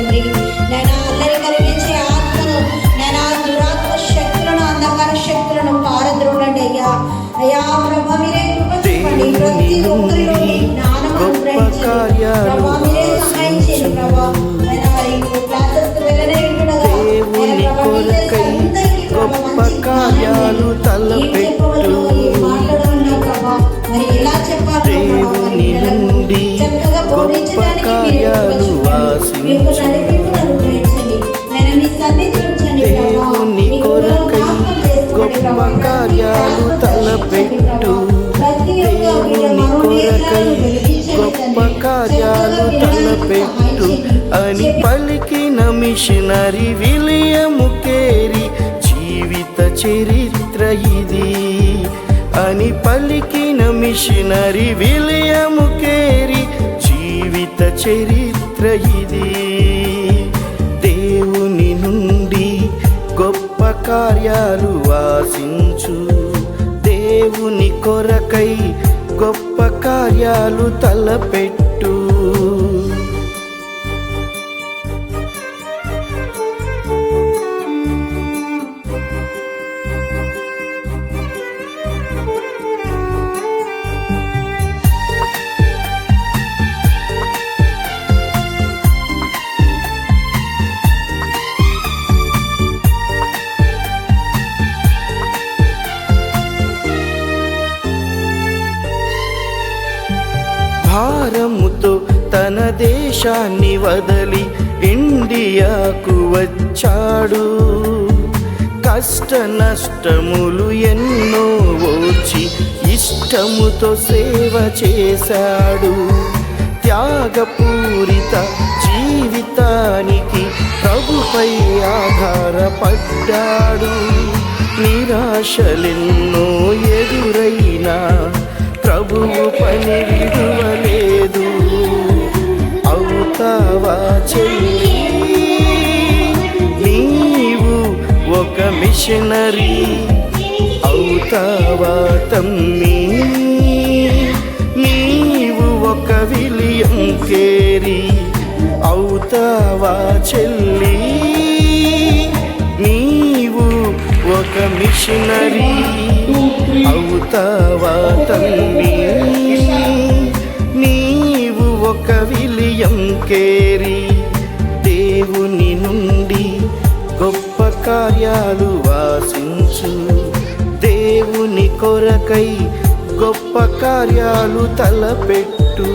తండ్రి. నేను అల్లరి కలిగించే ఆత్మను, నేను దురాత్మ శక్తులను, అంధకార శక్తులను పారద్రోలండి అయ్యా. అయ్యా ప్రభా మీరే కృప చూపండి. ప్రతి ఒక్కరిలో జ్ఞానం అనుగ్రహించండి ప్రభా. మీరే సహాయం చేయండి ప్రభా. క్లాసెస్ వెళ్ళలేకుండా గొప్ప కార్యాలు తలపెట్టు. దేవుని నుండి గొప్ప కార్యాలు ఆశించు. దేవుని కొరకై గొప్ప కార్యాలు తలపెట్టు. దేవుని కొరకై గొప్ప కార్యాలు తలపెట్టు అని పలికిన మిషనరీ విలియము కేరీ జీవిత చరిత్ర ఇది అని పలికిన మిషనరీ విలియము కేరీ జీవిత చరిత్ర ఇది. దేవుని నుండి గొప్ప కార్యాలు ఆశించు. దేవుని కొరకై గొప్ప కార్యాలు తలపెట్టు. భారముతో తన దేశాన్ని వదలి ఇండియాకు వచ్చాడు. కష్ట నష్టములు ఎన్నో ఓర్చి ఇష్టముతో సేవ చేశాడు. త్యాగపూరిత జీవితానికి ప్రభుపై ఆధారపడ్డాడు. నిరాశలెన్నో ఎదురైనా ప్రభువు పని విడువలేదు. అవుతావా చెల్లి నీవు ఒక మిషనరీ, అవుతావా తమ్మి నీవు ఒక విలియం కేరీ, అవుతావా చెల్లి నీవు ఒక మిషనరీ, అవుతావా తమ్మి నీవు ఒక విలియం కేరీ. దేవుని నుండి గొప్ప కార్యాలు ఆశించు. దేవుని కొరకై గొప్ప కార్యాలు తలపెట్టు.